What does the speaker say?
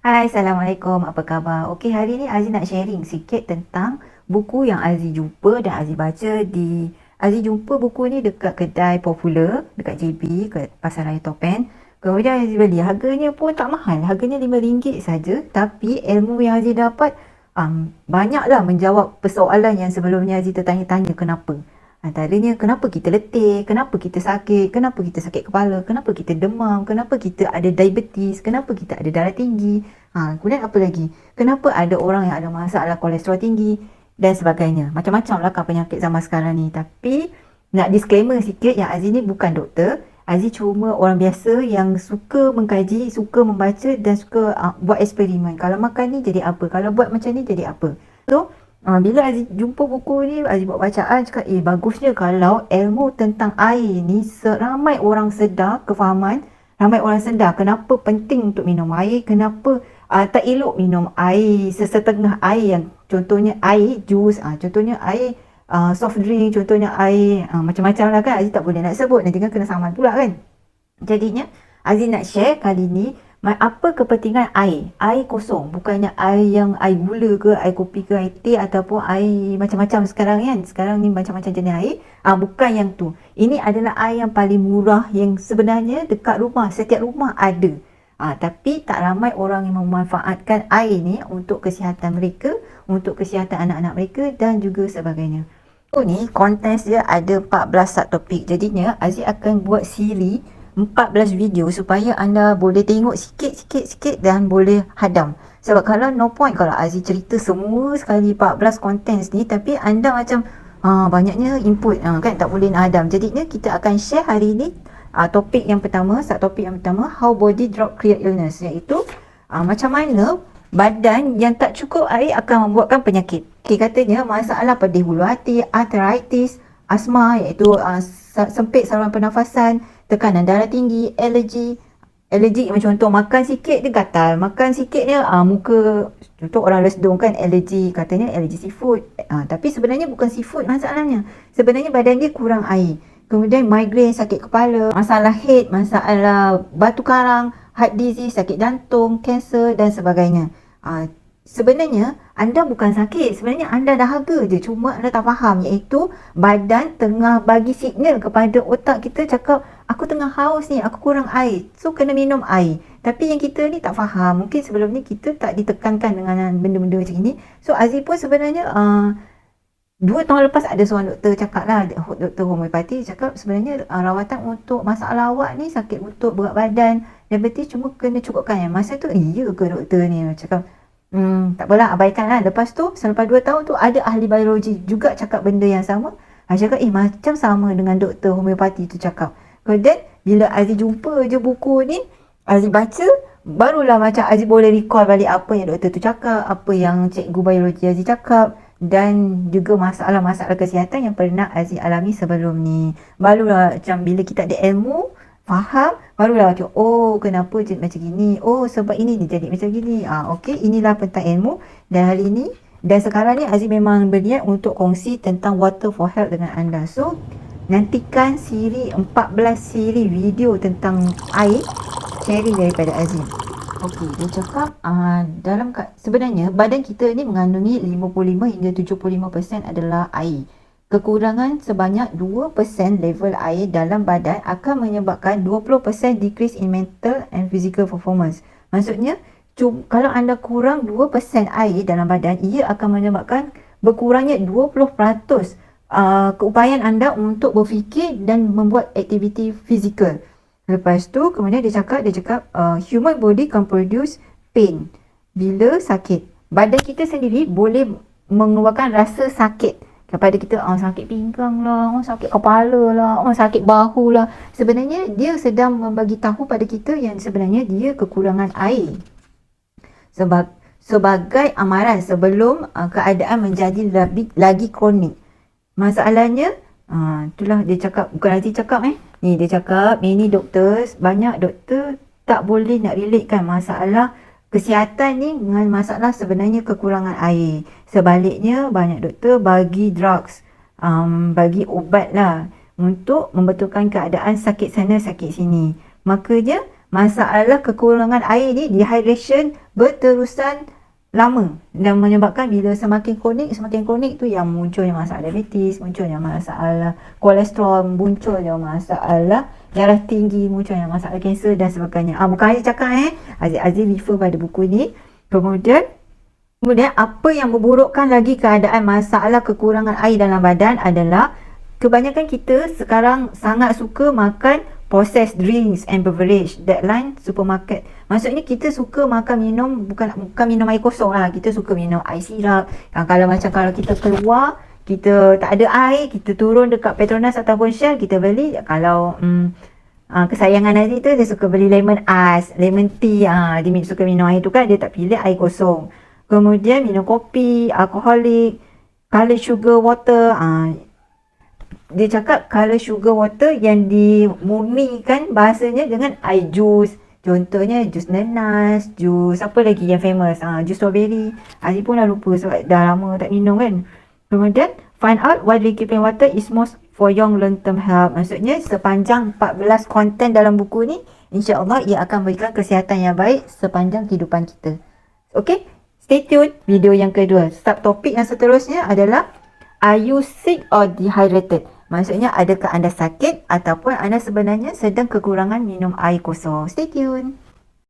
Hai, Assalamualaikum. Apa khabar? Okey, hari ni Aziz nak sharing sikit tentang buku yang Aziz jumpa dan Aziz baca di... Aziz jumpa buku ni dekat kedai popular, dekat JB, kat Pasar Raya Topen. Kemudian Aziz beli. Harganya pun tak mahal. Harganya RM5 saja. Tapi ilmu yang Aziz dapat banyaklah menjawab persoalan yang sebelumnya Aziz tertanya-tanya kenapa. Antaranya kenapa kita letih, kenapa kita sakit, kenapa kita sakit kepala, kenapa kita demam, kenapa kita ada diabetes, kenapa kita ada darah tinggi. Kemudian apa lagi? Kenapa ada orang yang ada masalah kolesterol tinggi dan sebagainya. Macam-macam lah kan penyakit zaman sekarang ni. Tapi nak disclaimer sikit yang Aziz ni bukan doktor. Aziz cuma orang biasa yang suka mengkaji, suka membaca dan suka buat eksperimen. Kalau makan ni jadi apa? Kalau buat macam ni jadi apa? So, bila Aziz jumpa buku ni, Aziz buat bacaan, cakap, bagusnya kalau ilmu tentang air ni ramai orang sedar kefahaman, ramai orang sedar kenapa penting untuk minum air, kenapa tak elok minum air sesetengah air yang contohnya air jus, contohnya air soft drink, contohnya air macam-macam lah kan. Aziz tak boleh nak sebut, nanti kan kena saman pula kan. Jadinya Aziz nak share kali ni apa kepentingan air? Air kosong, bukannya air yang air gula ke, air kopi ke, air teh ataupun air macam-macam sekarang kan. Sekarang ni macam-macam jenis air. Bukan yang tu. Ini adalah air yang paling murah yang sebenarnya dekat rumah, setiap rumah ada. Tapi tak ramai orang yang memanfaatkan air ni untuk kesihatan mereka, untuk kesihatan anak-anak mereka dan juga sebagainya. Ni konten dia ada 14 subtopik. Jadinya Aziz akan buat siri 14 video supaya anda boleh tengok sikit dan boleh hadam. Sebab kalau no point kalau Aziz cerita semua sekali 14 contents ni tapi anda macam banyaknya input kan, tak boleh nak hadam. Jadinya kita akan share hari ni topik yang pertama, subtopik yang pertama, how body drop create illness, iaitu macam mana badan yang tak cukup air akan membuatkan penyakit. Katanya masalah pada hulu hati, arthritis, asma iaitu sempit saluran pernafasan, tekanan darah tinggi, alergi macam contoh makan sikit dia gatal, makan sikit dia muka, contoh orang lesdong kan, alergi, katanya alergi seafood, tapi sebenarnya bukan seafood masalahnya, sebenarnya badan dia kurang air. Kemudian migraine, sakit kepala, masalah head, masalah batu karang, heart disease, sakit jantung, kanser dan sebagainya. Sebenarnya anda bukan sakit, sebenarnya anda dahaga je, cuma anda tak faham, iaitu badan tengah bagi signal kepada otak kita, cakap aku tengah haus ni, aku kurang air, so kena minum air. Tapi yang kita ni tak faham, mungkin sebelum ni kita tak ditekankan dengan benda-benda macam ni. So Aziz pun sebenarnya 2 tahun lepas ada seorang doktor cakap lah, doktor homeopati cakap sebenarnya rawatan untuk masalah awak ni, sakit lutut, berat badan, diabetes, cuma kena cukupkan. Masa tu iya ke doktor ni, cakap tak apalah, abaikan lah. Lepas tu selepas 2 tahun tu ada ahli biologi juga cakap benda yang sama. Cakap macam sama dengan doktor homeopati tu cakap. Kemudian bila Aziz jumpa je buku ni, Aziz baca, barulah macam Aziz boleh recall balik apa yang doktor tu cakap, apa yang cikgu biologi Aziz cakap, dan juga masalah-masalah kesihatan yang pernah Aziz alami sebelum ni. Barulah macam bila kita ada ilmu, faham, barulah macam kenapa jadi macam gini, sebab ini dia jadi macam gini. Okey, inilah tentang ilmu. Dan hari ni dan sekarang ni Aziz memang berniat untuk kongsi tentang water for health dengan anda. So nantikan 14 siri video tentang air sharing daripada Aziz. Okey, dia cakap sebenarnya badan kita ni mengandungi 55 hingga 75% adalah air. Kekurangan sebanyak 2% level air dalam badan akan menyebabkan 20% decrease in mental and physical performance. Maksudnya, kalau anda kurang 2% air dalam badan, ia akan menyebabkan berkurangnya 20% keupayaan anda untuk berfikir dan membuat aktiviti fizikal. Lepas tu, kemudian dia cakap human body can produce pain bila sakit. Badan kita sendiri boleh mengeluarkan rasa sakit kepada kita, sakit pinggang lah, sakit kepala lah, sakit bahu lah. Sebenarnya dia sedang membagi tahu pada kita yang sebenarnya dia kekurangan air. Sebagai amaran sebelum keadaan menjadi lagi kronik. Masalahnya, itulah dia cakap, bukan Aziz cakap ni dia cakap, ini doktor, banyak doktor tak boleh nak relatekan masalah kesihatan ni dengan masalah sebenarnya kekurangan air. Sebaliknya banyak doktor bagi drugs, bagi ubat lah untuk membetulkan keadaan sakit sana sakit sini. Makanya masalah kekurangan air ni, dehydration berterusan lama dan menyebabkan bila semakin kronik tu yang munculnya masalah diabetes, munculnya masalah kolesterol, munculnya masalah darah tinggi, munculnya masalah kanser dan sebagainya. Bukan Aziz cakap Aziz refer pada buku ni. Kemudian apa yang memburukkan lagi keadaan masalah kekurangan air dalam badan adalah kebanyakan kita sekarang sangat suka makan processed drinks and beverage, deadline supermarket. Maksudnya kita suka makan minum, bukan minum air kosong lah, kita suka minum air sirap. Kalau kita keluar, kita tak ada air, kita turun dekat Petronas ataupun Shell, kita beli. Kalau kesayangan Aziz tu, dia suka beli lemon ice, lemon tea. Dia suka minum air tu kan, dia tak pilih air kosong. Kemudian minum kopi, alkoholik, coloured sugar water. Dia cakap color sugar water yang dimurnikan bahasanya dengan air jus. Contohnya jus nanas, jus apa lagi yang famous? Jus strawberry. Aziz pun dah lupa sebab dah lama tak minum kan. Kemudian find out why drinking plain water is most for young long term health. Maksudnya sepanjang 14 konten dalam buku ni, insya-Allah ia akan memberikan kesihatan yang baik sepanjang kehidupan kita. Okay, stay tune video yang kedua. Subtopik yang seterusnya adalah, are you sick or dehydrated? Maksudnya adakah anda sakit ataupun anda sebenarnya sedang kekurangan minum air kosong. Stay tune.